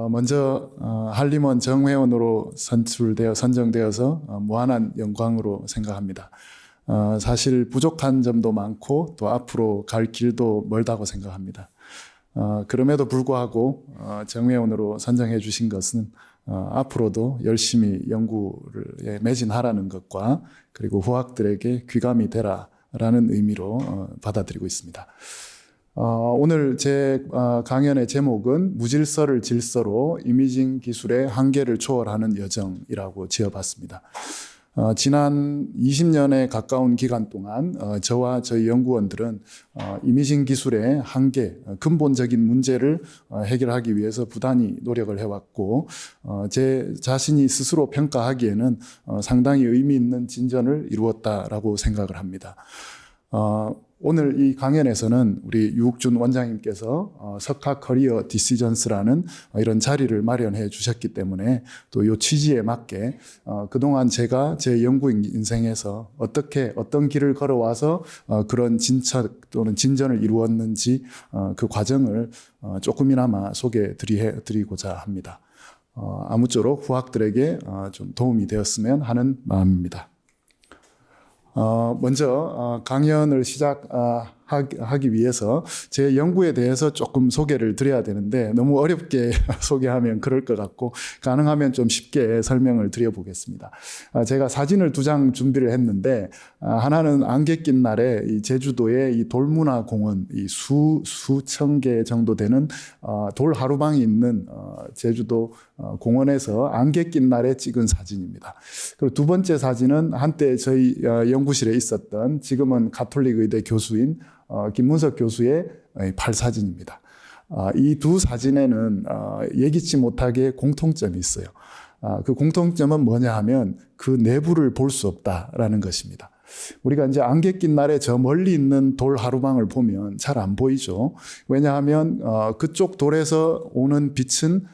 먼저 한림원 정회원으로 선정되어서 무한한 영광으로 생각합니다. 사실 부족한 점도 많고 또 앞으로 갈 길도 멀다고 생각합니다. 그럼에도 불구하고 정회원으로 선정해 주신 것은 앞으로도 열심히 연구를 매진하라는 것과 그리고 후학들에게 귀감이 되라라는 의미로 받아들이고 있습니다. 오늘 제 강연의 제목은 무질서를 질서로 이미징 기술의 한계를 초월하는 여정이라고 지어봤습니다. 지난 20년에 가까운 기간 동안 저와 저희 연구원들은 이미징 기술의 한계, 근본적인 문제를 해결하기 위해서 부단히 노력을 해왔고 제 자신이 스스로 평가하기에는 상당히 의미 있는 진전을 이루었다라고 생각을 합니다. 오늘 이 강연에서는 우리 유욱준 원장님께서 석학 커리어 디시전스라는 이런 자리를 마련해 주셨기 때문에 또 이 취지에 맞게 그동안 제가 제 연구 인생에서 어떤 길을 걸어와서 그런 진척 또는 진전을 이루었는지 그 과정을 조금이나마 소개해 드리고자 합니다. 아무쪼록 후학들에게 좀 도움이 되었으면 하는 마음입니다. 먼저 강연을 시작하기 위해서 제 연구에 대해서 조금 소개를 드려야 되는데 너무 어렵게 소개하면 그럴 것 같고 가능하면 좀 쉽게 설명을 드려보겠습니다. 제가 사진을 2장 준비를 했는데 하나는 안개 낀 날에 이 제주도의 이 돌문화 공원 이 수천 개 정도 되는 돌 하루방이 있는 제주도 공원에서 안개 낀 날에 찍은 사진입니다. 그리고 두 번째 사진은 한때 저희 연구실에 있었던 지금은 가톨릭 의대 교수인 김문석 교수의 팔사진입니다. 이 두 사진에는 예기치 못하게 공통점이 있어요. 그 공통점은 뭐냐 하면 그 내부를 볼 수 없다라는 것입니다. 우리가 이제 안개 낀 날에 저 멀리 있는 돌 하루방을 보면 잘 안 보이죠. 왜냐하면 그쪽 돌에서 오는 빛은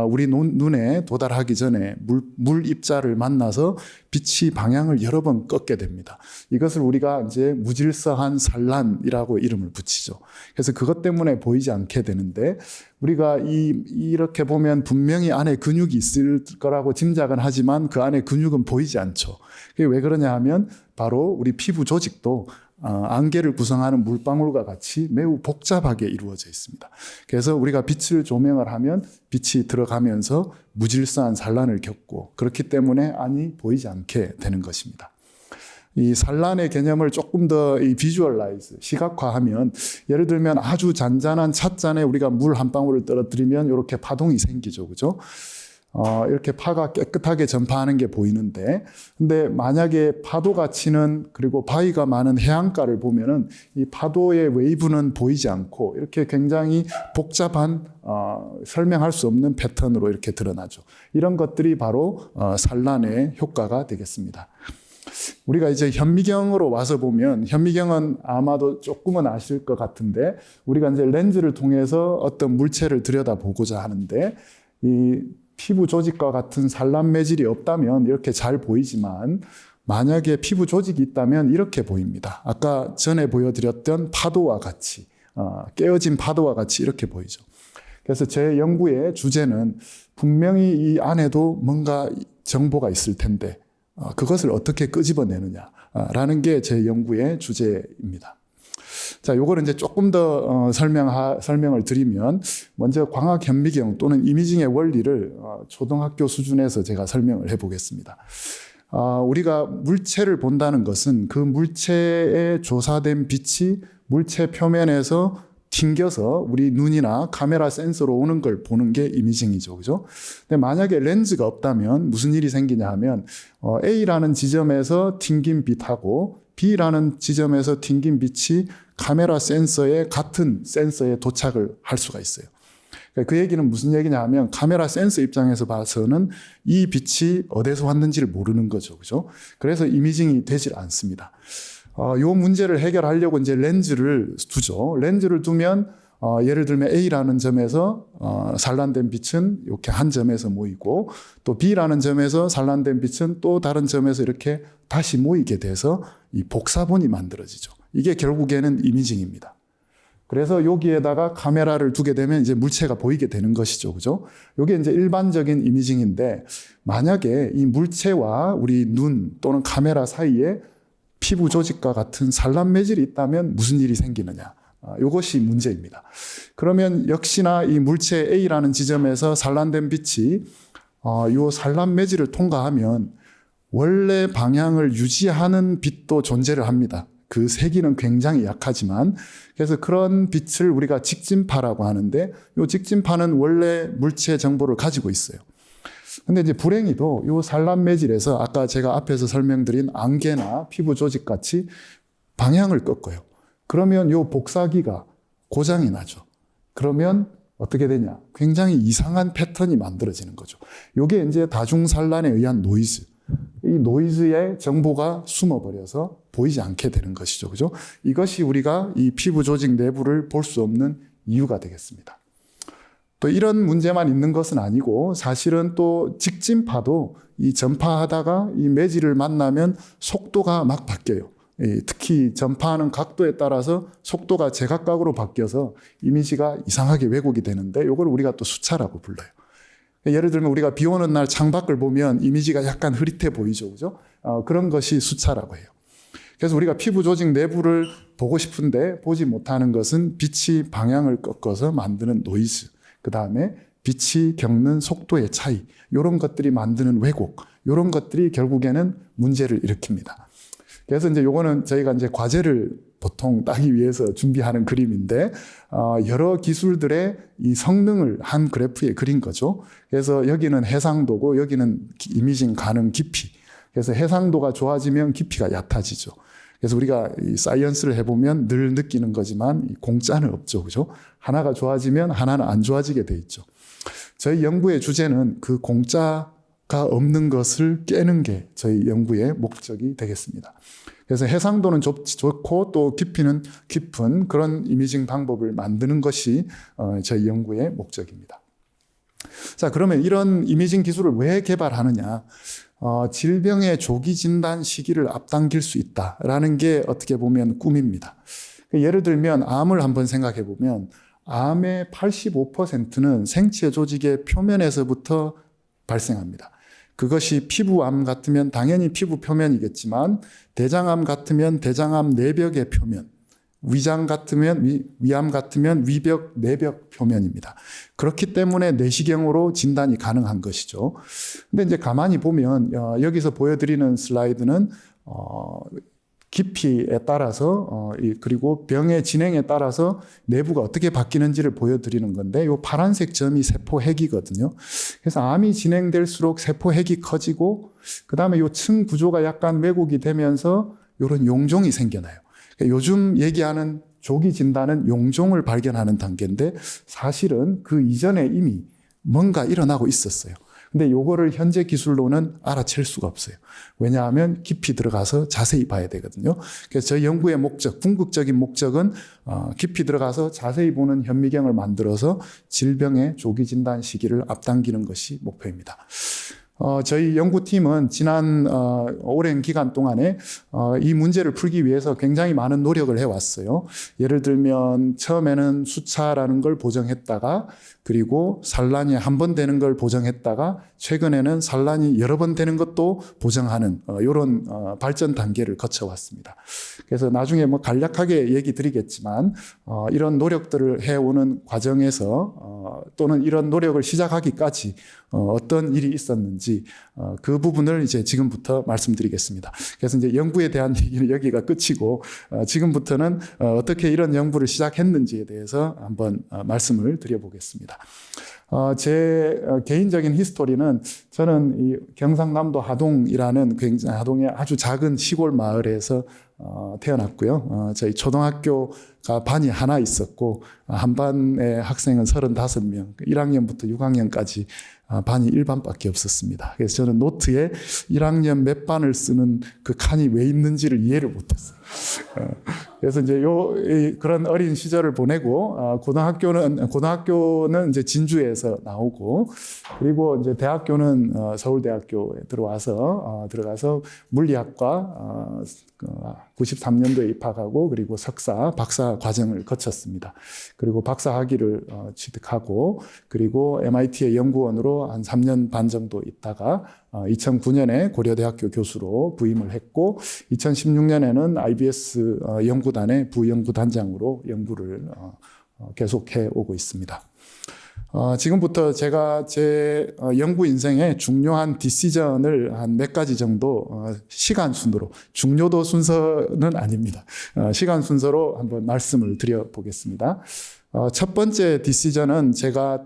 우리 눈에 도달하기 전에 물 입자를 만나서 빛이 방향을 여러 번 꺾게 됩니다. 이것을 우리가 이제 무질서한 산란이라고 이름을 붙이죠. 그래서 그것 때문에 보이지 않게 되는데 우리가 이렇게 보면 분명히 안에 근육이 있을 거라고 짐작은 하지만 그 안에 근육은 보이지 않죠. 그게 왜 그러냐 하면 바로 우리 피부 조직도 안개를 구성하는 물방울과 같이 매우 복잡하게 이루어져 있습니다. 그래서 우리가 빛을 조명을 하면 빛이 들어가면서 무질서한 산란을 겪고 그렇기 때문에 안이 보이지 않게 되는 것입니다. 이 산란의 개념을 조금 더 비주얼라이즈, 시각화하면 예를 들면 아주 잔잔한 찻잔에 우리가 물 한 방울을 떨어뜨리면 이렇게 파동이 생기죠. 그죠? 이렇게 파가 깨끗하게 전파하는 게 보이는데, 근데 만약에 파도가 치는 그리고 바위가 많은 해안가를 보면은 이 파도의 웨이브는 보이지 않고 이렇게 굉장히 복잡한 설명할 수 없는 패턴으로 이렇게 드러나죠. 이런 것들이 바로 산란의 효과가 되겠습니다. 우리가 이제 현미경으로 와서 보면 현미경은 아마도 조금은 아실 것 같은데 우리가 이제 렌즈를 통해서 어떤 물체를 들여다보고자 하는데 이 피부 조직과 같은 산란 매질이 없다면 이렇게 잘 보이지만 만약에 피부 조직이 있다면 이렇게 보입니다. 아까 전에 보여드렸던 파도와 같이 깨어진 파도와 같이 이렇게 보이죠. 그래서 제 연구의 주제는 분명히 이 안에도 뭔가 정보가 있을 텐데 그것을 어떻게 끄집어내느냐라는 게 제 연구의 주제입니다. 자, 요거를 이제 조금 더 설명을 드리면 먼저 광학 현미경 또는 이미징의 원리를 초등학교 수준에서 제가 설명을 해보겠습니다. 우리가 물체를 본다는 것은 그 물체에 조사된 빛이 물체 표면에서 튕겨서 우리 눈이나 카메라 센서로 오는 걸 보는 게 이미징이죠. 그죠? 근데 만약에 렌즈가 없다면 무슨 일이 생기냐 하면 A라는 지점에서 튕긴 빛하고 B라는 지점에서 튕긴 빛이 카메라 센서에 같은 센서에 도착을 할 수가 있어요. 그 얘기는 무슨 얘기냐 하면 카메라 센서 입장에서 봐서는 이 빛이 어디서 왔는지를 모르는 거죠. 그죠? 그래서 이미징이 되질 않습니다. 요 문제를 해결하려고 이제 렌즈를 두죠. 렌즈를 두면 예를 들면 A라는 점에서 산란된 빛은 이렇게 한 점에서 모이고 또 B라는 점에서 산란된 빛은 또 다른 점에서 이렇게 다시 모이게 돼서 이 복사본이 만들어지죠. 이게 결국에는 이미징입니다. 그래서 여기에다가 카메라를 두게 되면 이제 물체가 보이게 되는 것이죠. 그죠? 이게 이제 일반적인 이미징인데, 만약에 이 물체와 우리 눈 또는 카메라 사이에 피부 조직과 같은 산란 매질이 있다면 무슨 일이 생기느냐. 이것이 문제입니다. 그러면 역시나 이 물체 A라는 지점에서 산란된 빛이 이 산란 매질을 통과하면 원래 방향을 유지하는 빛도 존재를 합니다. 그 세기는 굉장히 약하지만, 그래서 그런 빛을 우리가 직진파라고 하는데, 이 직진파는 원래 물체 정보를 가지고 있어요. 근데 이제 불행히도 이 산란 매질에서 아까 제가 앞에서 설명드린 안개나 피부 조직 같이 방향을 꺾어요. 그러면 이 복사기가 고장이 나죠. 그러면 어떻게 되냐? 굉장히 이상한 패턴이 만들어지는 거죠. 이게 이제 다중산란에 의한 노이즈. 이 노이즈의 정보가 숨어버려서 보이지 않게 되는 것이죠. 그죠? 이것이 우리가 이 피부 조직 내부를 볼 수 없는 이유가 되겠습니다. 또 이런 문제만 있는 것은 아니고, 사실은 또 직진파도 이 전파하다가 이 매질을 만나면 속도가 막 바뀌어요. 특히 전파하는 각도에 따라서 속도가 제각각으로 바뀌어서 이미지가 이상하게 왜곡이 되는데, 이걸 우리가 또 수차라고 불러요. 예를 들면 우리가 비 오는 날 창밖을 보면 이미지가 약간 흐릿해 보이죠. 그죠? 그런 것이 수차라고 해요. 그래서 우리가 피부 조직 내부를 보고 싶은데 보지 못하는 것은 빛이 방향을 꺾어서 만드는 노이즈, 그 다음에 빛이 겪는 속도의 차이, 이런 것들이 만드는 왜곡, 이런 것들이 결국에는 문제를 일으킵니다. 그래서 이제 요거는 저희가 이제 과제를 보통 따기 위해서 준비하는 그림인데, 여러 기술들의 이 성능을 한 그래프에 그린 거죠. 그래서 여기는 해상도고, 여기는 이미징 가능 깊이. 그래서 해상도가 좋아지면 깊이가 얕아지죠. 그래서 우리가 이 사이언스를 해보면 늘 느끼는 거지만 공짜는 없죠. 그죠? 하나가 좋아지면 하나는 안 좋아지게 돼 있죠. 저희 연구의 주제는 그 공짜가 없는 것을 깨는 게 저희 연구의 목적이 되겠습니다. 그래서 해상도는 좋고 또 깊이는 깊은 그런 이미징 방법을 만드는 것이 저희 연구의 목적입니다. 자, 그러면 이런 이미징 기술을 왜 개발하느냐? 질병의 조기 진단 시기를 앞당길 수 있다라는 게 어떻게 보면 꿈입니다. 예를 들면 암을 한번 생각해 보면, 암의 85%는 생체 조직의 표면에서부터 발생합니다. 그것이 피부암 같으면 당연히 피부 표면이겠지만, 대장암 같으면 대장암 내벽의 표면, 위암 같으면 위벽, 내벽 표면입니다. 그렇기 때문에 내시경으로 진단이 가능한 것이죠. 근데 이제 가만히 보면, 여기서 보여드리는 슬라이드는, 깊이에 따라서, 그리고 병의 진행에 따라서 내부가 어떻게 바뀌는지를 보여드리는 건데, 이 파란색 점이 세포 핵이거든요. 그래서 암이 진행될수록 세포 핵이 커지고, 그 다음에 이 층 구조가 약간 왜곡이 되면서 이런 용종이 생겨나요. 요즘 얘기하는 조기 진단은 용종을 발견하는 단계인데, 사실은 그 이전에 이미 뭔가 일어나고 있었어요. 근데 요거를 현재 기술로는 알아챌 수가 없어요. 왜냐하면 깊이 들어가서 자세히 봐야 되거든요. 그래서 저희 연구의 목적, 궁극적인 목적은 깊이 들어가서 자세히 보는 현미경을 만들어서 질병의 조기 진단 시기를 앞당기는 것이 목표입니다. 저희 연구팀은 지난 오랜 기간 동안에 이 문제를 풀기 위해서 굉장히 많은 노력을 해왔어요. 예를 들면 처음에는 수차라는 걸 보정했다가, 그리고 산란이 한 번 되는 걸 보정했다가, 최근에는 산란이 여러 번 되는 것도 보정하는 이런 발전 단계를 거쳐왔습니다. 그래서 나중에 뭐 간략하게 얘기 드리겠지만, 이런 노력들을 해오는 과정에서 또는 이런 노력을 시작하기까지 어떤 일이 있었는지 그 부분을 이제 지금부터 말씀드리겠습니다. 그래서 이제 연구에 대한 얘기는 여기가 끝이고, 지금부터는 어떻게 이런 연구를 시작했는지에 대해서 한번 말씀을 드려보겠습니다. 제 개인적인 히스토리는, 저는 이 경상남도 하동이라는 굉장히 하동의 아주 작은 시골 마을에서 태어났고요. 저희 초등학교가 반이 하나 있었고, 한 반의 학생은 35명, 1학년부터 6학년까지 반이 일반밖에 없었습니다. 그래서 저는 노트에 1학년 몇 반을 쓰는 그 칸이 왜 있는지를 이해를 못했어요. 그래서 이제 그런 어린 시절을 보내고, 고등학교는 이제 진주에서 나오고, 그리고 이제 대학교는 서울대학교에 들어가서 물리학과 93년도에 입학하고 그리고 석사, 박사 과정을 거쳤습니다. 그리고 박사 학위를 취득하고 그리고 MIT의 연구원으로 한 3년 반 정도 있다가 2009년에 고려대학교 교수로 부임을 했고 2016년에는 IBS 연구단의 부연구단장으로 연구를 계속해 오고 있습니다. 지금부터 제가 제 연구 인생의 중요한 디시전을 한 몇 가지 정도 시간 순으로, 중요도 순서는 아닙니다. 시간 순서로 한번 말씀을 드려보겠습니다. 첫 번째 디시전은 제가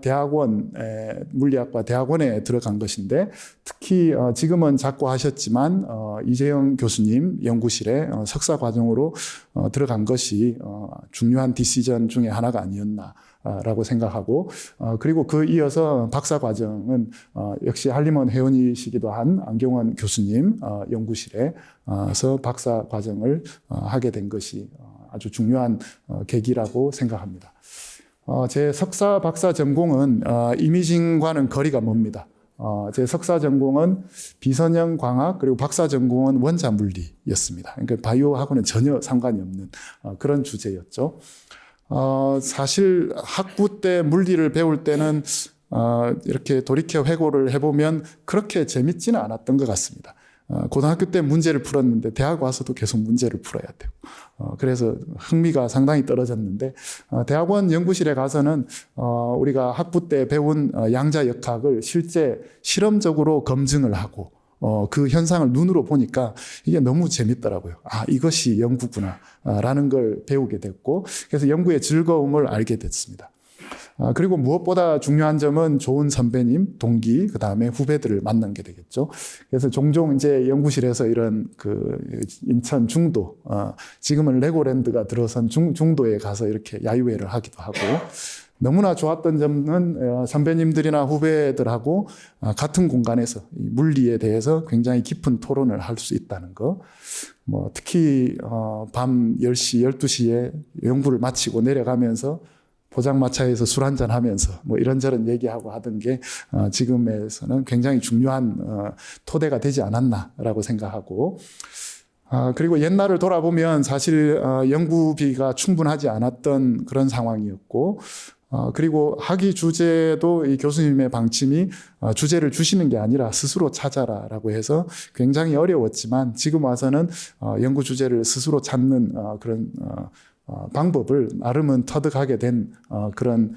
물리학과 대학원에 들어간 것인데 특히 지금은 자꾸 하셨지만 이재영 교수님 연구실에 석사 과정으로 들어간 것이 중요한 디시전 중에 하나가 아니었나라고 생각하고 그리고 그 이어서 박사 과정은 역시 한림원 회원이시기도 한 안경원 교수님 연구실에서 박사 과정을 하게 된 것이 아주 중요한 계기라고 생각합니다. 제 석사, 박사 전공은 이미징과는 거리가 멉니다. 제 석사 전공은 비선형 광학 그리고 박사 전공은 원자 물리였습니다. 그러니까 바이오하고는 전혀 상관이 없는 그런 주제였죠. 사실 학부 때 물리를 배울 때는 이렇게 돌이켜 회고를 해보면 그렇게 재밌지는 않았던 것 같습니다. 고등학교 때 문제를 풀었는데 대학 와서도 계속 문제를 풀어야 되고 그래서 흥미가 상당히 떨어졌는데 대학원 연구실에 가서는 우리가 학부 때 배운 양자역학을 실제 실험적으로 검증을 하고 그 현상을 눈으로 보니까 이게 너무 재밌더라고요. 이것이 연구구나 라는 걸 배우게 됐고 그래서 연구의 즐거움을 알게 됐습니다. 그리고 무엇보다 중요한 점은 좋은 선배님, 동기, 그 다음에 후배들을 만난 게 되겠죠. 그래서 종종 이제 연구실에서 이런 인천 중도, 지금은 레고랜드가 들어선 중도에 가서 이렇게 야유회를 하기도 하고, 너무나 좋았던 점은 선배님들이나 후배들하고 같은 공간에서 물리에 대해서 굉장히 깊은 토론을 할 수 있다는 거. 특히 밤 10시, 12시에 연구를 마치고 내려가면서 포장마차에서 술 한잔 하면서 이런저런 얘기하고 하던 게 지금에서는 굉장히 중요한 토대가 되지 않았나라고 생각하고 그리고 옛날을 돌아보면 사실 연구비가 충분하지 않았던 그런 상황이었고 그리고 학위 주제도 이 교수님의 방침이 주제를 주시는 게 아니라 스스로 찾아라라고 해서 굉장히 어려웠지만 지금 와서는 연구 주제를 스스로 찾는 그런 방법을 나름은 터득하게 된 그런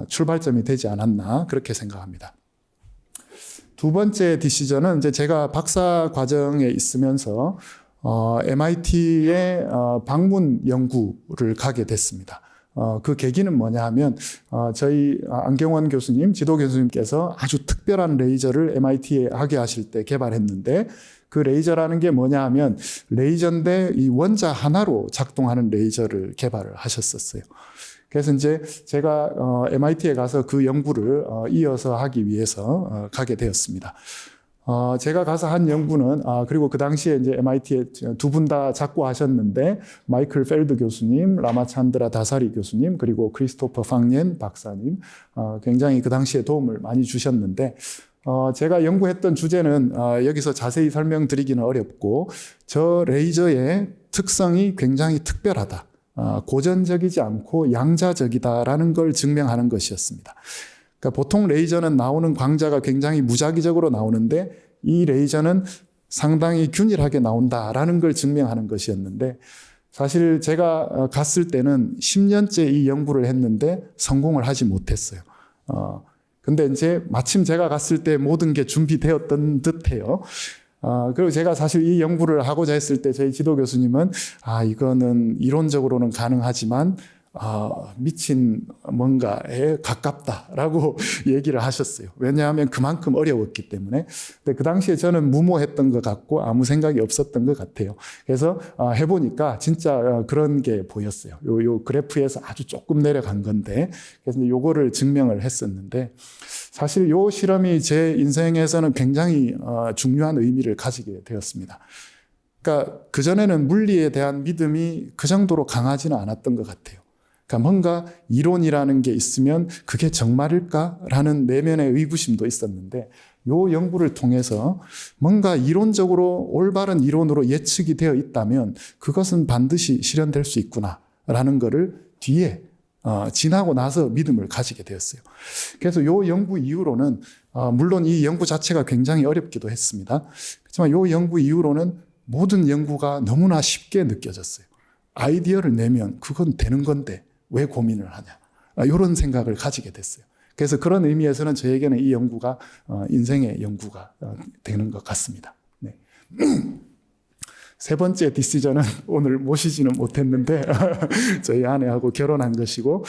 출발점이 되지 않았나 그렇게 생각합니다. 두 번째 디시전은 이제 제가 박사 과정에 있으면서 MIT의 방문 연구를 가게 됐습니다. 그 계기는 뭐냐 하면 저희 안경원 교수님, 지도 교수님께서 아주 특별한 레이저를 MIT에 하게 하실 때 개발했는데 그 레이저라는 게 뭐냐 하면 레이저인데 이 원자 하나로 작동하는 레이저를 개발을 하셨었어요. 그래서 이제 제가 MIT에 가서 그 연구를 이어서 하기 위해서 가게 되었습니다. 제가 가서 한 연구는 그리고 그 당시에 이제 MIT에 두 분 다 작고 하셨는데 마이클 펠드 교수님, 라마찬드라 다사리 교수님 그리고 크리스토퍼 팡옌 박사님 굉장히 그 당시에 도움을 많이 주셨는데 제가 연구했던 주제는 여기서 자세히 설명드리기는 어렵고 저 레이저의 특성이 굉장히 특별하다. 고전적이지 않고 양자적이다라는 걸 증명하는 것이었습니다. 그러니까 보통 레이저는 나오는 광자가 굉장히 무작위적으로 나오는데 이 레이저는 상당히 균일하게 나온다라는 걸 증명하는 것이었는데 사실 제가 갔을 때는 10년째 이 연구를 했는데 성공을 하지 못했어요. 근데 이제 마침 제가 갔을 때 모든 게 준비되었던 듯해요. 그리고 제가 사실 이 연구를 하고자 했을 때 저희 지도 교수님은 이거는 이론적으로는 가능하지만 미친 뭔가에 가깝다라고 얘기를 하셨어요. 왜냐하면 그만큼 어려웠기 때문에. 근데 그 당시에 저는 무모했던 것 같고 아무 생각이 없었던 것 같아요. 그래서 해보니까 진짜 그런 게 보였어요. 요 그래프에서 아주 조금 내려간 건데 그래서 요거를 증명을 했었는데 사실 요 실험이 제 인생에서는 굉장히 중요한 의미를 가지게 되었습니다. 그러니까 그전에는 물리에 대한 믿음이 그 정도로 강하지는 않았던 것 같아요. 그러니까 뭔가 이론이라는 게 있으면 그게 정말일까라는 내면의 의구심도 있었는데 요 연구를 통해서 뭔가 이론적으로 올바른 이론으로 예측이 되어 있다면 그것은 반드시 실현될 수 있구나라는 거를 뒤에 지나고 나서 믿음을 가지게 되었어요. 그래서 요 연구 이후로는 물론 이 연구 자체가 굉장히 어렵기도 했습니다. 그렇지만 요 연구 이후로는 모든 연구가 너무나 쉽게 느껴졌어요. 아이디어를 내면 그건 되는 건데 왜 고민을 하냐. 이런 생각을 가지게 됐어요. 그래서 그런 의미에서는 저에게는 이 연구가 인생의 연구가 되는 것 같습니다. 네. 세 번째 디시전은 오늘 모시지는 못했는데 저희 아내하고 결혼한 것이고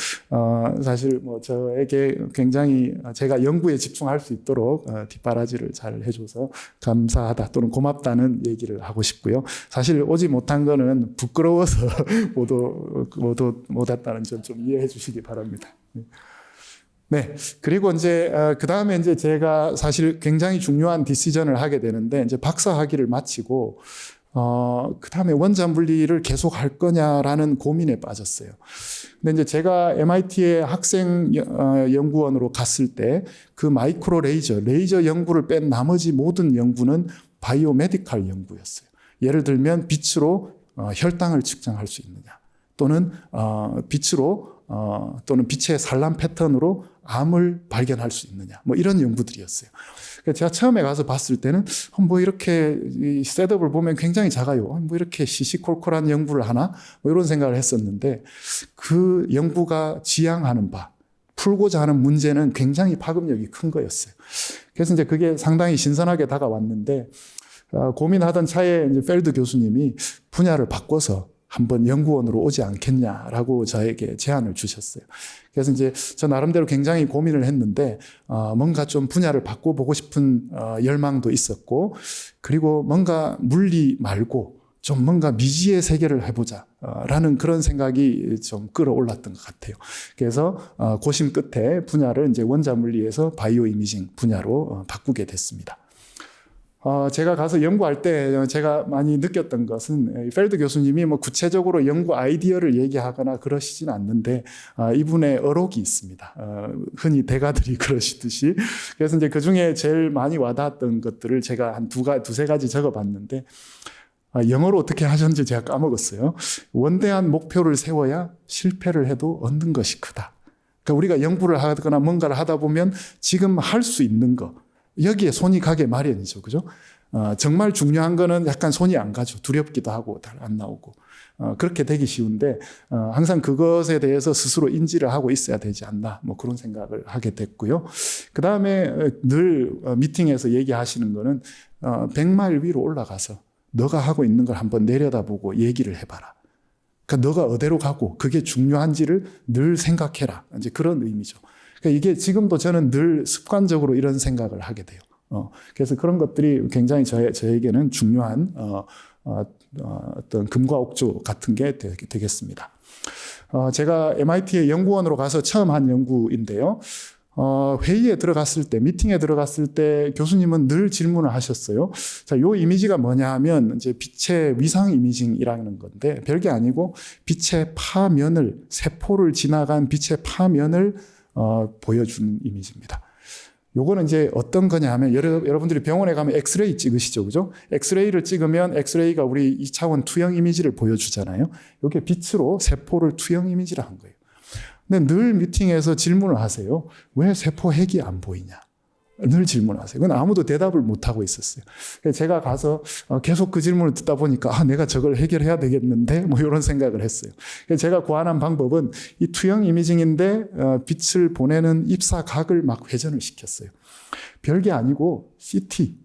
사실 뭐 저에게 굉장히 제가 연구에 집중할 수 있도록 뒷바라지를 잘 해줘서 감사하다 또는 고맙다는 얘기를 하고 싶고요. 사실 오지 못한 거는 부끄러워서 못 왔다는 점 좀 이해해 주시기 바랍니다. 네. 그리고 이제, 그 다음에 이제 제가 사실 굉장히 중요한 디시전을 하게 되는데, 이제 박사 학위를 마치고, 그 다음에 원자 물리를 계속 할 거냐라는 고민에 빠졌어요. 근데 이제 제가 MIT의 학생 연구원으로 갔을 때, 그 마이크로 레이저 연구를 뺀 나머지 모든 연구는 바이오메디칼 연구였어요. 예를 들면 빛으로 혈당을 측정할 수 있느냐, 또는 또는 빛의 산란 패턴으로 암을 발견할 수 있느냐, 뭐 이런 연구들이었어요. 제가 처음에 가서 봤을 때는 뭐 이렇게 셋업을 보면 굉장히 작아요. 뭐 이렇게 시시콜콜한 연구를 하나? 뭐 이런 생각을 했었는데 그 연구가 지향하는 바, 풀고자 하는 문제는 굉장히 파급력이 큰 거였어요. 그래서 이제 그게 상당히 신선하게 다가왔는데 고민하던 차에 이제 펠드 교수님이 분야를 바꿔서 한번 연구원으로 오지 않겠냐라고 저에게 제안을 주셨어요. 그래서 이제 저 나름대로 굉장히 고민을 했는데 뭔가 좀 분야를 바꿔보고 싶은 열망도 있었고, 그리고 뭔가 물리 말고 좀 뭔가 미지의 세계를 해보자라는 그런 생각이 좀 끌어올랐던 것 같아요. 그래서 고심 끝에 분야를 이제 원자 물리에서 바이오 이미징 분야로 바꾸게 됐습니다. 제가 가서 연구할 때 제가 많이 느꼈던 것은 펠드 교수님이 뭐 구체적으로 연구 아이디어를 얘기하거나 그러시진 않는데 이분의 어록이 있습니다. 흔히 대가들이 그러시듯이. 그래서 이제 그 중에 제일 많이 와닿았던 것들을 제가 한 두세 가지 적어봤는데 영어로 어떻게 하셨는지 제가 까먹었어요. 원대한 목표를 세워야 실패를 해도 얻는 것이 크다. 그러니까 우리가 연구를 하거나 뭔가를 하다 보면 지금 할 수 있는 거, 여기에 손이 가게 마련이죠. 그죠? 정말 중요한 거는 약간 손이 안 가죠. 두렵기도 하고 잘 안 나오고. 그렇게 되기 쉬운데, 항상 그것에 대해서 스스로 인지를 하고 있어야 되지 않나. 뭐 그런 생각을 하게 됐고요. 그 다음에 늘 미팅에서 얘기하시는 거는, 100마일 위로 올라가서 너가 하고 있는 걸 한번 내려다보고 얘기를 해봐라. 그러니까 너가 어디로 가고 그게 중요한지를 늘 생각해라. 이제 그런 의미죠. 그러니까 이게 지금도 저는 늘 습관적으로 이런 생각을 하게 돼요. 그래서 그런 것들이 굉장히 저에게는 중요한 어떤 금과 옥조 같은 게 되겠습니다. 제가 MIT의 연구원으로 가서 처음 한 연구인데요. 회의에 들어갔을 때, 미팅에 들어갔을 때 교수님은 늘 질문을 하셨어요. 자, 요 이미지가 뭐냐 하면 이제 빛의 위상 이미징이라는 건데 별게 아니고 빛의 파면을, 세포를 지나간 빛의 파면을 보여주는 이미지입니다. 요거는 이제 어떤 거냐 하면 여러분들이 병원에 가면 엑스레이 찍으시죠. 그죠? 엑스레이를 찍으면 엑스레이가 우리 2차원 투영 이미지를 보여주잖아요. 요게 빛으로 세포를 투영 이미지를 한 거예요. 근데 늘 미팅에서 질문을 하세요. 왜 세포 핵이 안 보이냐? 늘 질문하세요. 그건 아무도 대답을 못하고 있었어요. 제가 가서 계속 그 질문을 듣다 보니까 내가 저걸 해결해야 되겠는데 뭐 이런 생각을 했어요. 제가 고안한 방법은 이 투영 이미징인데 빛을 보내는 입사각을 막 회전을 시켰어요. 별게 아니고 CT,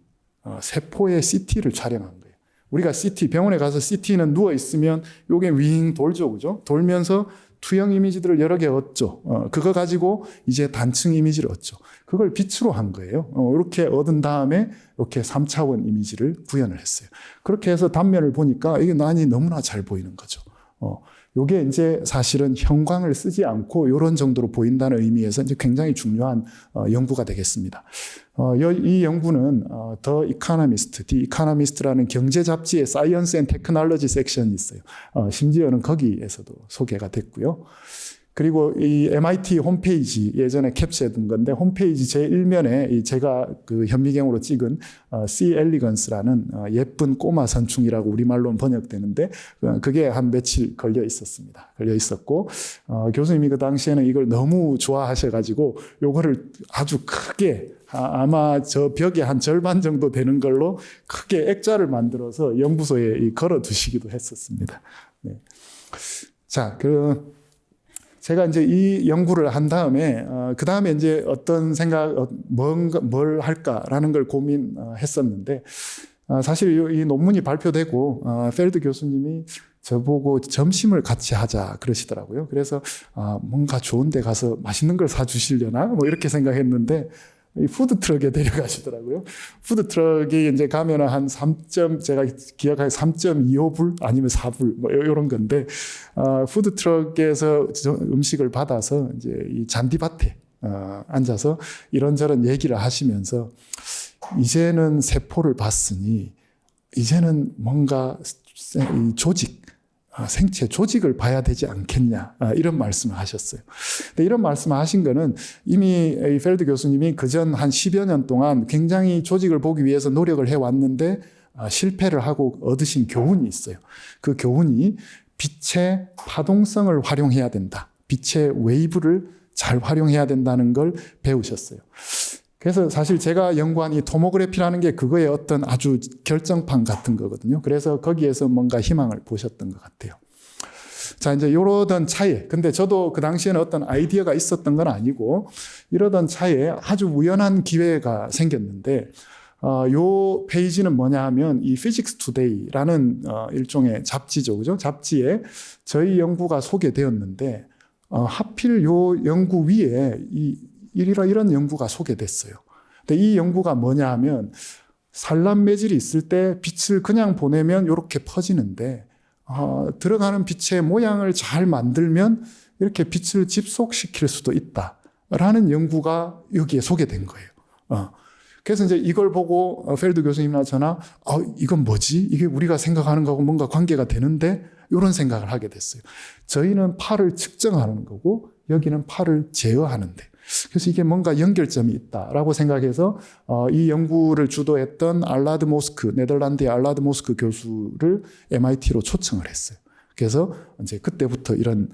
세포의 CT를 촬영한 거예요. 우리가 CT, 병원에 가서 CT는 누워있으면 요게 윙 돌죠. 그죠? 돌면서 투영 이미지들을 여러 개 얻죠. 그거 가지고 이제 단층 이미지를 얻죠. 그걸 빛으로 한 거예요. 이렇게 얻은 다음에 이렇게 3차원 이미지를 구현을 했어요. 그렇게 해서 단면을 보니까 이게 난이 너무나 잘 보이는 거죠. 요게 이제 사실은 형광을 쓰지 않고 이런 정도로 보인다는 의미에서 이제 굉장히 중요한 연구가 되겠습니다. 이 연구는 더 이코노미스트, 디 이코노미스트라는 경제 잡지의 사이언스 앤 테크놀로지 섹션이 있어요. 심지어는 거기에서도 소개가 됐고요. 그리고 이 MIT 홈페이지 예전에 캡처해둔 건데 홈페이지 제1면에 제가 그 현미경으로 찍은 C. 엘리건스라는 예쁜 꼬마 선충이라고 우리말로는 번역되는데 그게 한 며칠 걸려 있었습니다. 걸려 있었고 교수님이 그 당시에는 이걸 너무 좋아하셔가지고 요거를 아주 크게 아마 저 벽에 한 절반 정도 되는 걸로 크게 액자를 만들어서 연구소에 걸어 두시기도 했었습니다. 네. 자, 제가 이제 이 연구를 한 다음에 그 다음에 이제 어떤 생각, 뭘 할까라는 걸 고민했었는데 사실 이 논문이 발표되고 펠드 교수님이 저보고 점심을 같이 하자 그러시더라고요. 그래서 뭔가 좋은 데 가서 맛있는 걸 사주시려나 뭐 이렇게 생각했는데 이 푸드트럭에 데려가시더라고요. 푸드트럭이 이제 가면은 한 제가 기억하기에 3.25불 아니면 4불 뭐 이런 건데, 푸드트럭에서 음식을 받아서 이제 이 잔디밭에 앉아서 이런저런 얘기를 하시면서 이제는 세포를 봤으니 이제는 뭔가 이 생체 조직을 봐야 되지 않겠냐 이런 말씀을 하셨어요. 근데 이런 말씀을 하신 거는 이미 펠드 교수님이 그전 한 10여 년 동안 굉장히 조직을 보기 위해서 노력을 해왔는데 실패를 하고 얻으신 교훈이 있어요. 그 교훈이 빛의 파동성을 활용해야 된다. 빛의 웨이브를 잘 활용해야 된다는 걸 배우셨어요. 그래서 사실 제가 연구한 이 토모그래피라는 게 그거의 어떤 아주 결정판 같은 거거든요. 그래서 거기에서 뭔가 희망을 보셨던 것 같아요. 자, 이제 이러던 차에, 근데 저도 그 당시에는 어떤 아이디어가 있었던 건 아니고, 이러던 차에 아주 우연한 기회가 생겼는데, 요 페이지는 뭐냐 하면 이 Physics Today라는 일종의 잡지죠. 그죠? 잡지에 저희 연구가 소개되었는데, 하필 요 연구 위에 이런 연구가 소개됐어요. 근데 이 연구가 뭐냐 하면 산란 매질이 있을 때 빛을 그냥 보내면 이렇게 퍼지는데 들어가는 빛의 모양을 잘 만들면 이렇게 빛을 집속시킬 수도 있다라는 연구가 여기에 소개된 거예요. 그래서 이제 이걸 보고 펠드 교수님이나 저나 이건 뭐지? 이게 우리가 생각하는 거하고 뭔가 관계가 되는데 이런 생각을 하게 됐어요. 저희는 파를 측정하는 거고 여기는 파를 제어하는데 그래서 이게 뭔가 연결점이 있다라고 생각해서 이 연구를 주도했던 알라드 모스크, 네덜란드의 알라드 모스크 교수를 MIT로 초청을 했어요. 그래서 이제 그때부터 이런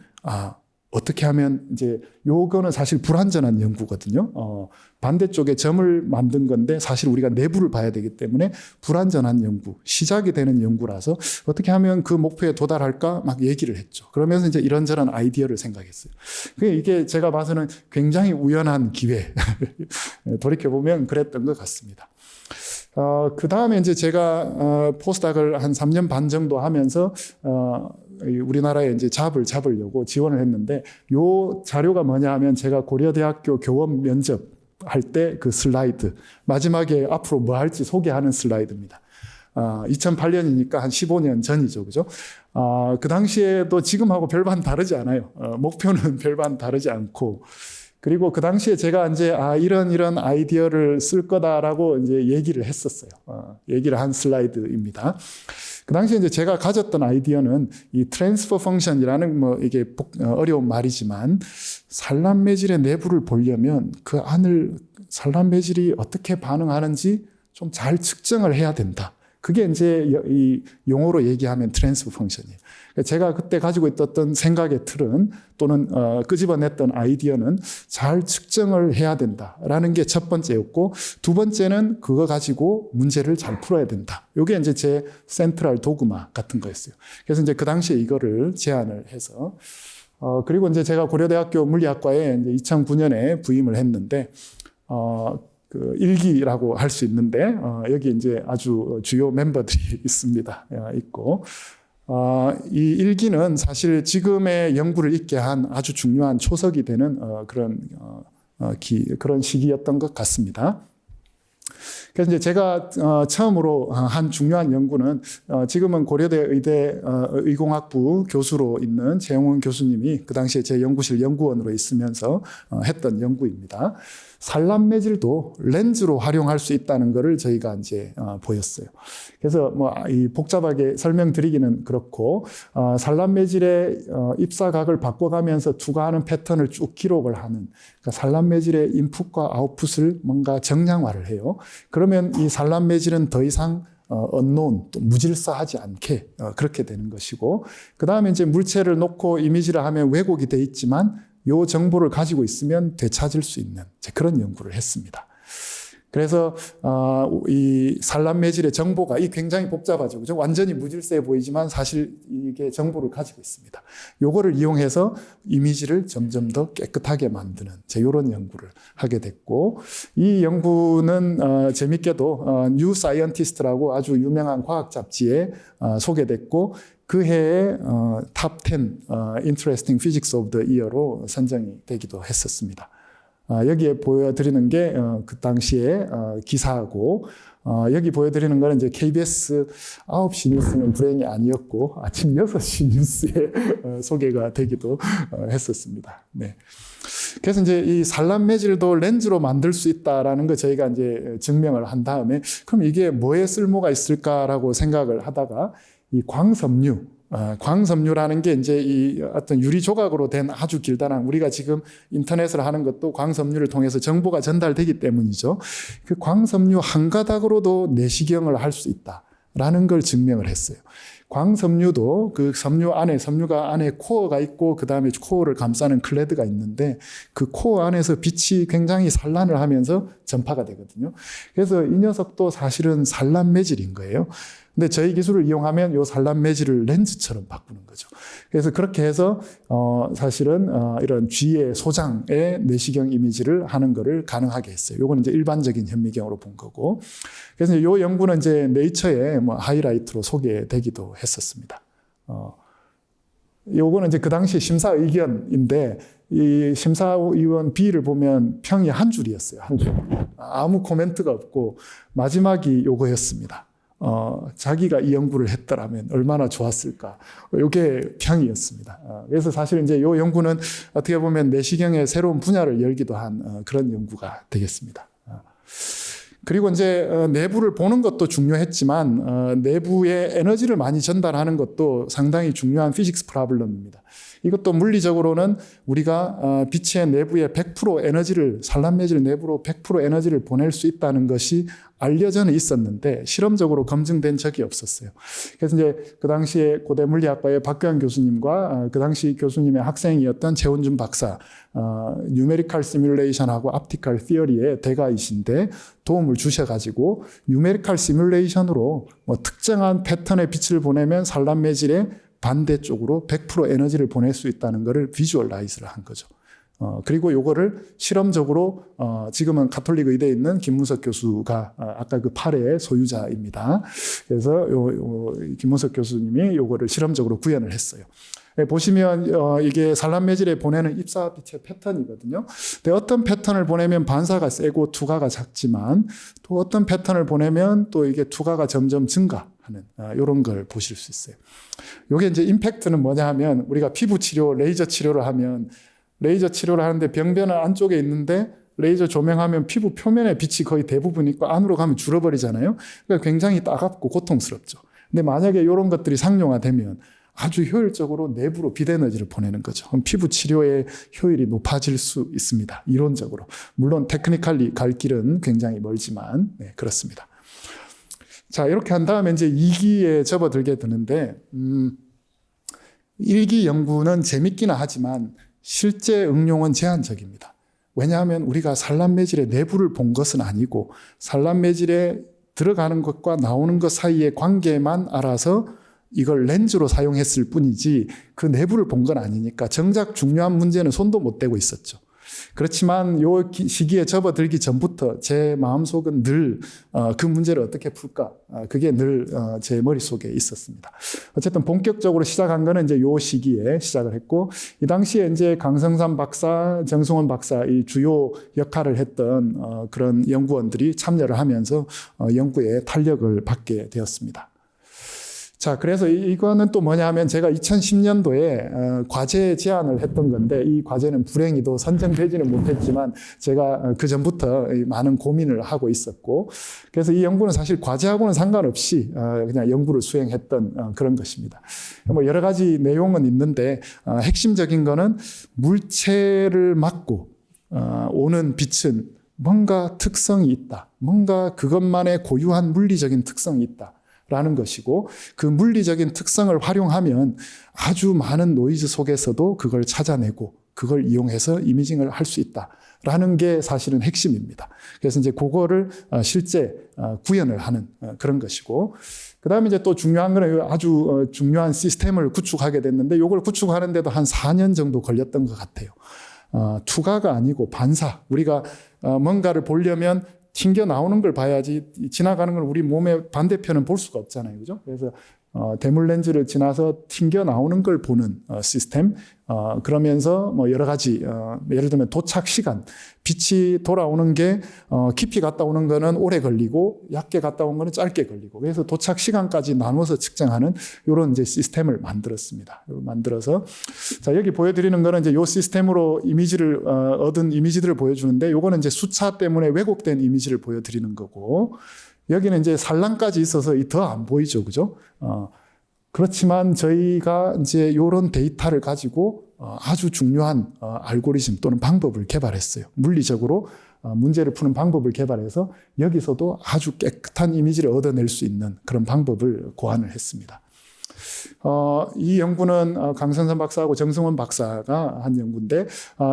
어떻게 하면 이제 요거는 사실 불완전한 연구거든요. 반대쪽에 점을 만든 건데 사실 우리가 내부를 봐야 되기 때문에 불완전한 연구, 시작이 되는 연구라서 어떻게 하면 그 목표에 도달할까 막 얘기를 했죠. 그러면서 이제 이런저런 아이디어를 생각했어요. 이게 제가 봐서는 굉장히 우연한 기회. 돌이켜보면 그랬던 것 같습니다. 그 다음에 이제 제가 포스닥을 한 3년 반 정도 하면서 우리나라에 이제 잡을 잡으려고 지원을 했는데 요 자료가 뭐냐 하면 제가 고려대학교 교원 면접할 때 그 슬라이드 마지막에 앞으로 뭐 할지 소개하는 슬라이드입니다. 2008년이니까 한 15년 전이죠. 그죠? 그 당시에도 지금하고 별반 다르지 않아요. 목표는 별반 다르지 않고 그리고 그 당시에 제가 이제 이런 아이디어를 쓸 거다라고 이제 얘기를 했었어요. 얘기를 한 슬라이드입니다. 그 당시에 이제 제가 가졌던 아이디어는 이 트랜스퍼 펑션이라는 이게 어려운 말이지만 산란 매질의 내부를 보려면 그 안을 산란 매질이 어떻게 반응하는지 좀 잘 측정을 해야 된다. 그게 이제 이 용어로 얘기하면 트랜스퍼 펑션이에요. 제가 그때 가지고 있었던 생각의 틀은 또는 끄집어냈던 아이디어는 잘 측정을 해야 된다라는 게 첫 번째였고 두 번째는 그거 가지고 문제를 잘 풀어야 된다. 이게 이제 제 센트럴 도그마 같은 거였어요. 그래서 이제 그 당시에 이거를 제안을 해서 그리고 이제 제가 고려대학교 물리학과에 이제 2009년에 부임을 했는데 그 일기라고 할 수 있는데 여기 이제 아주 주요 멤버들이 있습니다. 있고 이 일기는 사실 지금의 연구를 있게 한 아주 중요한 초석이 되는 그런 시기였던 것 같습니다. 그래서 이제 제가 처음으로 한 중요한 연구는 지금은 고려대 의대 의공학부 교수로 있는 최영원 교수님이 그 당시에 제 연구실 연구원으로 있으면서 했던 연구입니다. 산란매질도 렌즈로 활용할 수 있다는 것을 저희가 이제 보였어요. 그래서 뭐 이 복잡하게 설명드리기는 그렇고 산란매질의 입사각을 바꿔가면서 투과하는 패턴을 쭉 기록을 하는, 그러니까 산란매질의 인풋과 아웃풋을 뭔가 정량화를 해요. 그러면 이 산란매질은 더 이상 언노운, 또 무질서하지 않게 그렇게 되는 것이고, 그 다음에 이제 물체를 놓고 이미지를 하면 왜곡이 돼 있지만 요 정보를 가지고 있으면 되찾을 수 있는 그런 연구를 했습니다. 그래서 이 산란매질의 정보가 굉장히 복잡하죠. 그죠? 완전히 무질서해 보이지만 사실 이게 정보를 가지고 있습니다. 요거를 이용해서 이미지를 점점 더 깨끗하게 만드는 이런 연구를 하게 됐고, 이 연구는 재밌게도 뉴 사이언티스트라고 아주 유명한 과학 잡지에 소개됐고, 그 해에 탑 10 Interesting Physics of the Year로 선정이 되기도 했었습니다. 여기에 보여드리는 게 그 당시에 기사하고, 여기 보여드리는 거는 이제 KBS 9시 뉴스는 불행이 아니었고 아침 6시 뉴스에 소개가 되기도 했었습니다. 네. 그래서 이제 이 산란매질도 렌즈로 만들 수 있다라는 거 저희가 이제 증명을 한 다음에, 그럼 이게 뭐에 쓸모가 있을까라고 생각을 하다가 이 광섬유라는 게 이제 이 어떤 유리 조각으로 된 아주 길다란, 우리가 지금 인터넷을 하는 것도 광섬유를 통해서 정보가 전달되기 때문이죠. 그 광섬유 한 가닥으로도 내시경을 할 수 있다라는 걸 증명을 했어요. 광섬유도 그 섬유가 안에 코어가 있고 그 다음에 코어를 감싸는 클레드가 있는데, 그 코어 안에서 빛이 굉장히 산란을 하면서 전파가 되거든요. 그래서 이 녀석도 사실은 산란매질인 거예요. 근데 저희 기술을 이용하면 이 산란매질을 렌즈처럼 바꾸는 거죠. 그래서 그렇게 해서 사실은 이런 쥐의 소장의 내시경 이미지를 하는 거를 가능하게 했어요. 요건 이제 일반적인 현미경으로 본 거고. 그래서 이 연구는 이제 네이처에 뭐 하이라이트로 소개되기도 했었습니다. 요거는 이제 그 당시 심사 의견인데, 이 심사위원 B를 보면 평이 한 줄이었어요. 한 줄. 아무 코멘트가 없고 마지막이 요거였습니다. 자기가 이 연구를 했더라면 얼마나 좋았을까. 이게 평이었습니다. 그래서 사실 이제 이 연구는 어떻게 보면 내시경의 새로운 분야를 열기도 한 그런 연구가 되겠습니다. 그리고 이제 내부를 보는 것도 중요했지만 내부에 에너지를 많이 전달하는 것도 상당히 중요한 피직스 프로블럼입니다. 이것도 물리적으로는 우리가 빛의 내부에 100% 에너지를, 산란매질 내부로 100% 에너지를 보낼 수 있다는 것이 알려져는 있었는데 실험적으로 검증된 적이 없었어요. 그래서 이제 그 당시에 고대 물리학과의 박규환 교수님과 그 당시 교수님의 학생이었던 최원준 박사, 뉴메리컬 시뮬레이션하고 옵티컬 티어리의 대가이신데 도움을 주셔가지고 뉴메리컬 시뮬레이션으로 뭐 특정한 패턴의 빛을 보내면 산란매질의 반대쪽으로 100% 에너지를 보낼 수 있다는 것을 비주얼라이즈를 한 거죠. 그리고 요거를 실험적으로 지금은 가톨릭 의대에 있는 김문석 교수가 아까 그 8의 소유자입니다. 그래서 김문석 교수님이 요거를 실험적으로 구현을 했어요. 보시면 이게 산란매질에 보내는 입사빛의 패턴이거든요. 근데 어떤 패턴을 보내면 반사가 세고 투과가 작지만, 또 어떤 패턴을 보내면 또 이게 투과가 점점 증가하는 이런 걸 보실 수 있어요. 이게 이제 임팩트는 뭐냐 하면, 우리가 피부 치료, 레이저 치료를 하면 레이저 치료를 하는데 병변은 안쪽에 있는데 레이저 조명하면 피부 표면에 빛이 거의 대부분 있고 안으로 가면 줄어버리잖아요. 그러니까 굉장히 따갑고 고통스럽죠. 근데 만약에 이런 것들이 상용화되면 아주 효율적으로 내부로 빛 에너지를 보내는 거죠. 그럼 피부 치료의 효율이 높아질 수 있습니다. 이론적으로. 물론 테크니컬리 갈 길은 굉장히 멀지만 그렇습니다. 자, 이렇게 한 다음에 이제 2기에 접어들게 되는데 1기 연구는 재밌기는 하지만 실제 응용은 제한적입니다. 왜냐하면 우리가 산란매질의 내부를 본 것은 아니고 산란매질에 들어가는 것과 나오는 것 사이의 관계만 알아서 이걸 렌즈로 사용했을 뿐이지 그 내부를 본 건 아니니까 정작 중요한 문제는 손도 못 대고 있었죠. 그렇지만 요 시기에 접어들기 전부터 제 마음속은 늘 그 문제를 어떻게 풀까? 그게 늘 제 머릿속에 있었습니다. 어쨌든 본격적으로 시작한 거는 이제 요 시기에 시작을 했고, 이 당시에 이제 강성삼 박사, 정승원 박사 이 주요 역할을 했던 그런 연구원들이 참여를 하면서 연구에 탄력을 받게 되었습니다. 자, 그래서 이거는 또 뭐냐 하면 제가 2010년도에 과제 제안을 했던 건데, 이 과제는 불행히도 선정되지는 못했지만 제가 그 전부터 많은 고민을 하고 있었고, 그래서 이 연구는 사실 과제하고는 상관없이 그냥 연구를 수행했던 그런 것입니다. 뭐 여러 가지 내용은 있는데 핵심적인 거는 물체를 맞고 오는 빛은 뭔가 특성이 있다. 뭔가 그것만의 고유한 물리적인 특성이 있다. 라는 것이고, 그 물리적인 특성을 활용하면 아주 많은 노이즈 속에서도 그걸 찾아내고 그걸 이용해서 이미징을 할 수 있다라는 게 사실은 핵심입니다. 그래서 이제 그거를 실제 구현을 하는 그런 것이고, 그 다음에 이제 또 중요한 거는 아주 중요한 시스템을 구축하게 됐는데, 이걸 구축하는데도 한 4년 정도 걸렸던 것 같아요. 투과가 아니고 반사. 우리가 뭔가를 보려면 튕겨 나오는 걸 봐야지, 지나가는 걸 우리 몸의 반대편은 볼 수가 없잖아요. 그죠? 그래서 대물 렌즈를 지나서 튕겨 나오는 걸 보는 시스템, 그러면서 뭐 여러 가지, 예를 들면 도착 시간, 빛이 돌아오는 게 깊이 갔다 오는 거는 오래 걸리고 얕게 갔다 온 거는 짧게 걸리고, 그래서 도착 시간까지 나눠서 측정하는 이런 이제 시스템을 만들었습니다. 만들어서, 자, 여기 보여드리는 거는 이제 요 시스템으로 이미지를 얻은 이미지들을 보여주는데, 요거는 이제 수차 때문에 왜곡된 이미지를 보여드리는 거고, 여기는 이제 산란까지 있어서 더 안 보이죠, 그죠? 그렇지만 저희가 이제 이런 데이터를 가지고 아주 중요한 알고리즘 또는 방법을 개발했어요. 물리적으로 문제를 푸는 방법을 개발해서 여기서도 아주 깨끗한 이미지를 얻어낼 수 있는 그런 방법을 고안을 했습니다. 이 연구는 강선삼 박사하고 정승원 박사가 한 연구인데,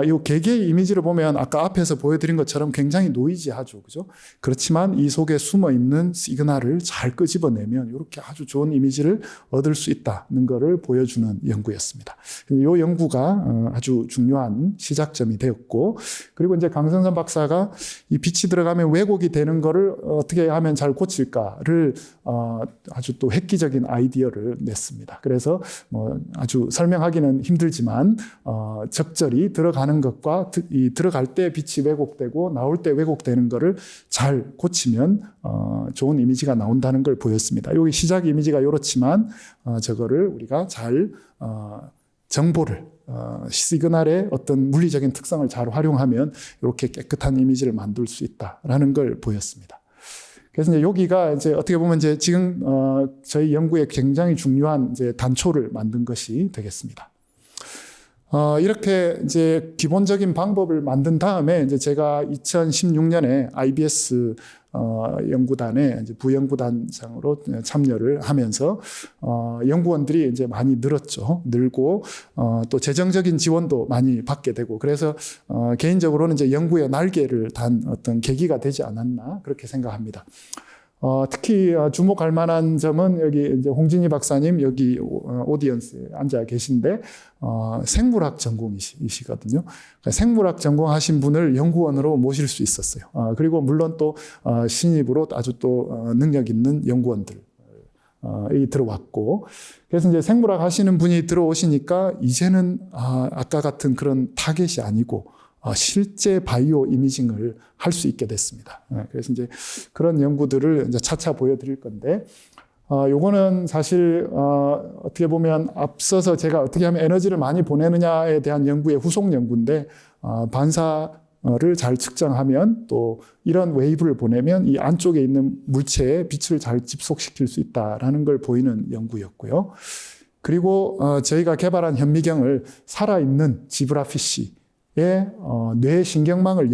이 개개의 이미지를 보면 아까 앞에서 보여드린 것처럼 굉장히 노이지하죠, 그죠? 그렇지만 이 속에 숨어 있는 시그널을 잘 끄집어내면 이렇게 아주 좋은 이미지를 얻을 수 있다는 것을 보여주는 연구였습니다. 이 연구가 아주 중요한 시작점이 되었고, 그리고 이제 강선삼 박사가 이 빛이 들어가면 왜곡이 되는 것을 어떻게 하면 잘 고칠까를 아주 또 획기적인 아이디어를 냈습니다. 그래서 뭐 아주 설명하기는 힘들지만 적절히 들어가는 것과 이 들어갈 때 빛이 왜곡되고 나올 때 왜곡되는 것을 잘 고치면 좋은 이미지가 나온다는 걸 보였습니다. 여기 시작 이미지가 이렇지만 저거를 우리가 잘 정보를 시그널의 어떤 물리적인 특성을 잘 활용하면 이렇게 깨끗한 이미지를 만들 수 있다라는 걸 보였습니다. 그래서 이제 여기가 이제 어떻게 보면 이제 지금 저희 연구에 굉장히 중요한 이제 단초를 만든 것이 되겠습니다. 이렇게 이제 기본적인 방법을 만든 다음에 이제 제가 2016년에 IBS 연구단에 이제 부연구단장으로 참여를 하면서 연구원들이 이제 많이 늘었죠. 늘고 또 재정적인 지원도 많이 받게 되고, 그래서 개인적으로는 이제 연구의 날개를 단 어떤 계기가 되지 않았나 그렇게 생각합니다. 특히 주목할 만한 점은 여기 이제 홍진희 박사님 여기 오디언스에 앉아 계신데 생물학 전공이시거든요. 그러니까 생물학 전공하신 분을 연구원으로 모실 수 있었어요. 그리고 물론 또 신입으로 아주 또 능력 있는 연구원들 이 들어왔고, 그래서 이제 생물학 하시는 분이 들어오시니까 이제는 아까 같은 그런 타겟이 아니고 실제 바이오 이미징을 할 수 있게 됐습니다. 그래서 이제 그런 연구들을 이제 차차 보여드릴 건데, 요거는 사실 어떻게 보면 앞서서 제가 어떻게 하면 에너지를 많이 보내느냐에 대한 연구의 후속 연구인데, 반사를 잘 측정하면 또 이런 웨이브를 보내면 이 안쪽에 있는 물체에 빛을 잘 집속시킬 수 있다라는 걸 보이는 연구였고요. 그리고 저희가 개발한 현미경을 살아있는 지브라피쉬 뇌 신경망을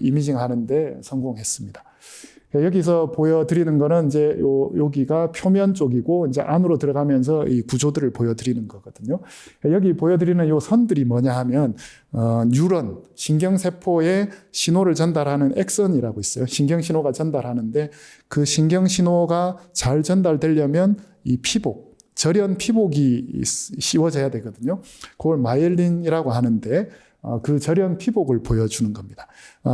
이미징하는 데 성공했습니다. 여기서 보여드리는 거는 이제 여기가 표면 쪽이고 이제 안으로 들어가면서 이 구조들을 보여드리는 거거든요. 여기 보여드리는 요 선들이 뭐냐 하면 뉴런, 신경세포에 신호를 전달하는 액선이라고 있어요. 신경신호가 전달하는데 그 신경신호가 잘 전달되려면 이 피복, 절연 피복이 씌워져야 되거든요. 그걸 마이엘린이라고 하는데 그 절연 피복을 보여주는 겁니다.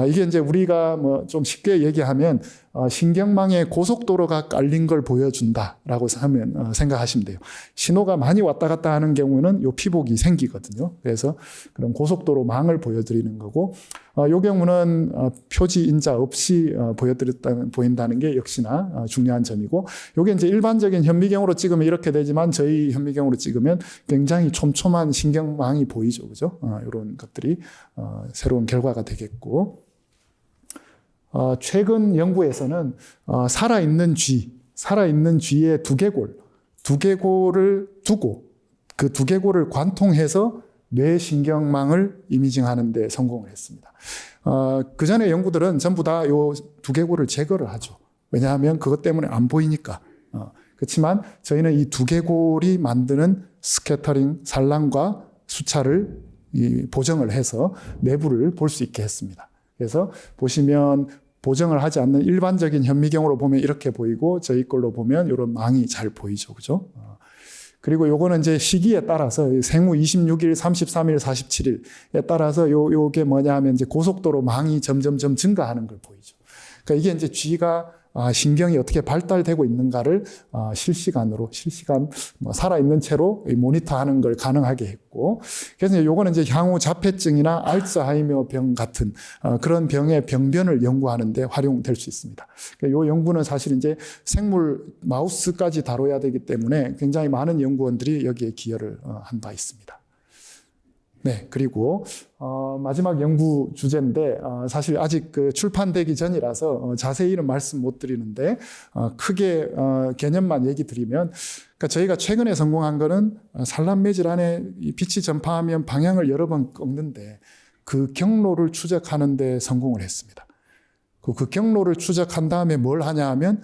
이게 이제 우리가 뭐 좀 쉽게 얘기하면 신경망에 고속도로가 깔린 걸 보여준다라고 하면 생각하시면 돼요. 신호가 많이 왔다 갔다 하는 경우는 요 피복이 생기거든요. 그래서 그런 고속도로 망을 보여드리는 거고, 요 경우는 표지 인자 없이 보인다는 게 역시나 중요한 점이고, 요게 이제 일반적인 현미경으로 찍으면 이렇게 되지만 저희 현미경으로 찍으면 굉장히 촘촘한 신경망이 보이죠, 그죠? 이런 것들이 새로운 결과가 되겠고, 최근 연구에서는 살아있는 쥐의 두개골을 두고 그 두개골을 관통해서 뇌신경망을 이미징하는 데 성공을 했습니다. 그 전에 연구들은 전부 다 요 두개골을 제거를 하죠. 왜냐하면 그것 때문에 안 보이니까. 그렇지만 저희는 이 두개골이 만드는 스캐터링, 산란과 수차를 보정을 해서 내부를 볼 수 있게 했습니다. 그래서 보시면 보정을 하지 않는 일반적인 현미경으로 보면 이렇게 보이고 저희 걸로 보면 이런 망이 잘 보이죠. 그죠? 그리고 요거는 이제 시기에 따라서 생후 26일, 33일, 47일에 따라서 요게 뭐냐 하면 이제 고속도로 망이 점점점 증가하는 걸 보이죠. 그러니까 이게 이제 쥐가 신경이 어떻게 발달되고 있는가를 실시간 살아있는 채로 모니터하는 걸 가능하게 했고, 그래서 요거는 이제 향후 자폐증이나 알츠하이머병 같은 그런 병의 병변을 연구하는데 활용될 수 있습니다. 그러니까 요 연구는 사실 이제 생물 마우스까지 다뤄야 되기 때문에 굉장히 많은 연구원들이 여기에 기여를 한 바 있습니다. 네, 그리고 마지막 연구 주제인데 사실 아직 출판되기 전이라서 자세히는 말씀 못 드리는데 크게 개념만 얘기 드리면, 그러니까 저희가 최근에 성공한 거는 산란매질 안에 빛이 전파하면 방향을 여러 번 꺾는데 그 경로를 추적하는 데 성공을 했습니다. 그 경로를 추적한 다음에 뭘 하냐 하면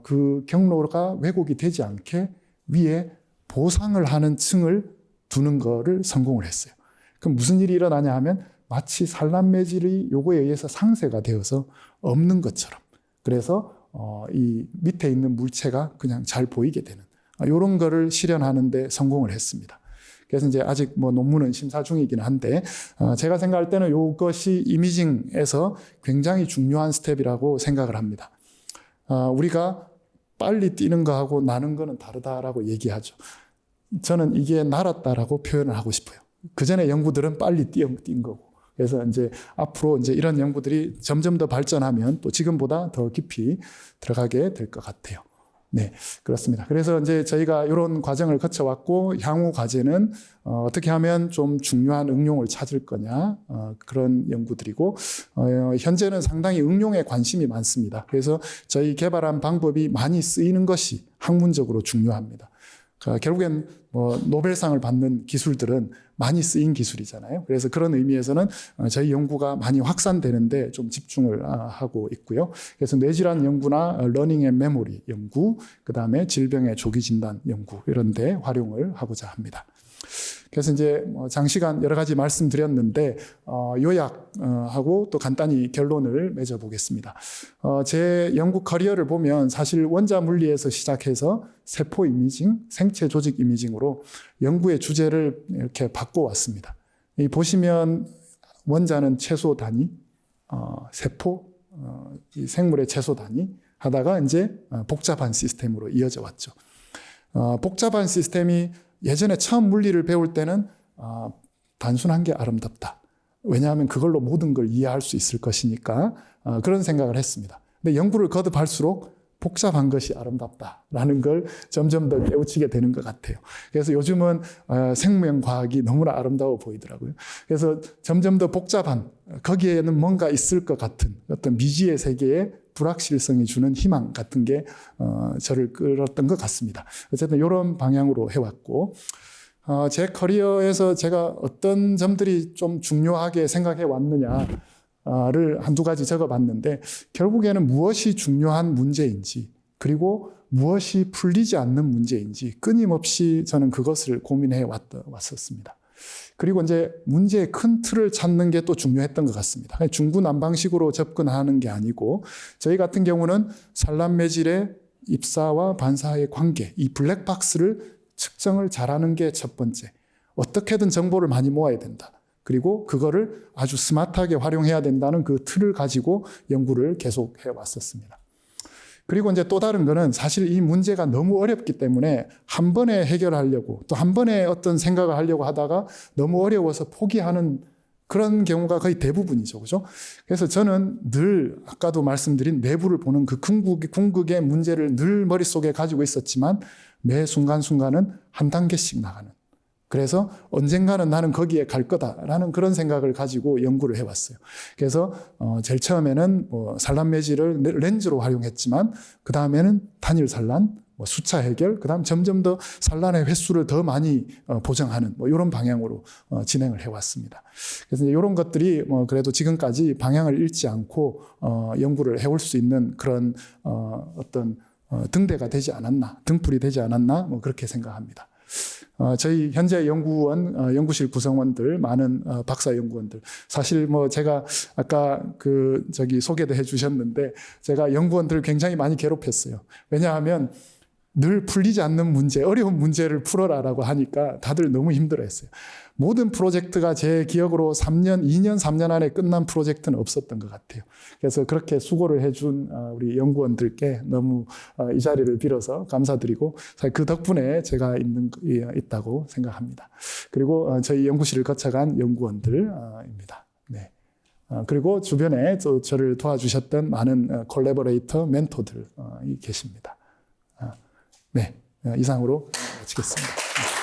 그 경로가 왜곡이 되지 않게 위에 보상을 하는 층을 두는 거를 성공을 했어요. 그럼 무슨 일이 일어나냐 하면 마치 산란매질이 요거에 의해서 상쇄가 되어서 없는 것처럼, 그래서 이 밑에 있는 물체가 그냥 잘 보이게 되는 이런 거를 실현하는 데 성공을 했습니다. 그래서 이제 아직 뭐 논문은 심사 중이긴 한데 제가 생각할 때는 이것이 이미징에서 굉장히 중요한 스텝이라고 생각을 합니다. 우리가 빨리 뛰는 거하고 나는 거는 다르다라고 얘기하죠. 저는 이게 날았다라고 표현을 하고 싶어요. 그 전에 연구들은 빨리 뛴 거고. 그래서 이제 앞으로 이제 이런 연구들이 점점 더 발전하면 또 지금보다 더 깊이 들어가게 될 것 같아요. 네, 그렇습니다. 그래서 이제 저희가 이런 과정을 거쳐왔고, 향후 과제는 어떻게 하면 좀 중요한 응용을 찾을 거냐, 그런 연구들이고, 현재는 상당히 응용에 관심이 많습니다. 그래서 저희 개발한 방법이 많이 쓰이는 것이 학문적으로 중요합니다. 결국엔 뭐 노벨상을 받는 기술들은 많이 쓰인 기술이잖아요. 그래서 그런 의미에서는 저희 연구가 많이 확산되는데 좀 집중을 하고 있고요. 그래서 뇌질환 연구나 러닝 앤 메모리 연구, 그 다음에 질병의 조기 진단 연구, 이런 데 활용을 하고자 합니다. 그래서 이제 장시간 여러 가지 말씀드렸는데 요약하고 또 간단히 결론을 맺어보겠습니다. 제 연구 커리어를 보면 사실 원자 물리에서 시작해서 세포 이미징, 생체 조직 이미징으로 연구의 주제를 이렇게 바꿔왔습니다. 보시면 원자는 채소 단위, 세포, 이 생물의 채소 단위 하다가 이제 복잡한 시스템으로 이어져 왔죠. 복잡한 시스템이 예전에 처음 물리를 배울 때는 단순한 게 아름답다. 왜냐하면 그걸로 모든 걸 이해할 수 있을 것이니까 그런 생각을 했습니다. 근데 연구를 거듭할수록 복잡한 것이 아름답다라는 걸 점점 더 깨우치게 되는 것 같아요. 그래서 요즘은 생명과학이 너무나 아름다워 보이더라고요. 그래서 점점 더 복잡한, 거기에는 뭔가 있을 것 같은 어떤 미지의 세계에 불확실성이 주는 희망 같은 게 저를 끌었던 것 같습니다. 어쨌든 이런 방향으로 해왔고, 제 커리어에서 제가 어떤 점들이 좀 중요하게 생각해 왔느냐를 한두 가지 적어봤는데, 결국에는 무엇이 중요한 문제인지, 그리고 무엇이 풀리지 않는 문제인지 끊임없이 저는 그것을 고민해 왔었습니다. 그리고 이제 문제의 큰 틀을 찾는 게 또 중요했던 것 같습니다. 중구난방식으로 접근하는 게 아니고, 저희 같은 경우는 산란매질의 입사와 반사의 관계, 이 블랙박스를 측정을 잘하는 게 첫 번째. 어떻게든 정보를 많이 모아야 된다. 그리고 그거를 아주 스마트하게 활용해야 된다는 그 틀을 가지고 연구를 계속 해왔었습니다. 그리고 이제 또 다른 거는 사실 이 문제가 너무 어렵기 때문에 한 번에 해결하려고 또 한 번에 어떤 생각을 하려고 하다가 너무 어려워서 포기하는 그런 경우가 거의 대부분이죠. 그죠? 그래서 저는 늘 아까도 말씀드린 내부를 보는 그 궁극의 문제를 늘 머릿속에 가지고 있었지만 매 순간순간은 한 단계씩 나가는. 그래서 언젠가는 나는 거기에 갈 거다라는 그런 생각을 가지고 연구를 해왔어요. 그래서 제일 처음에는 산란 매질을 렌즈로 활용했지만 그 다음에는 단일 산란, 수차 해결, 그 다음 점점 더 산란의 횟수를 더 많이 보정하는 이런 방향으로 진행을 해왔습니다. 그래서 이런 것들이 그래도 지금까지 방향을 잃지 않고 연구를 해올 수 있는 그런 어떤 등대가 되지 않았나, 등불이 되지 않았나 그렇게 생각합니다. 저희 현재 연구원, 연구실 구성원들, 많은 박사 연구원들. 사실 제가 아까 소개도 해 주셨는데, 제가 연구원들을 굉장히 많이 괴롭혔어요. 왜냐하면 늘 풀리지 않는 문제, 어려운 문제를 풀어라라고 하니까 다들 너무 힘들어 했어요. 모든 프로젝트가 제 기억으로 2년, 3년 안에 끝난 프로젝트는 없었던 것 같아요. 그래서 그렇게 수고를 해준 우리 연구원들께 너무 이 자리를 빌어서 감사드리고, 사실 그 덕분에 제가 있다고 생각합니다. 그리고 저희 연구실을 거쳐간 연구원들입니다. 네. 그리고 주변에 또 저를 도와주셨던 많은 콜래버레이터, 멘토들이 계십니다. 네. 이상으로 마치겠습니다.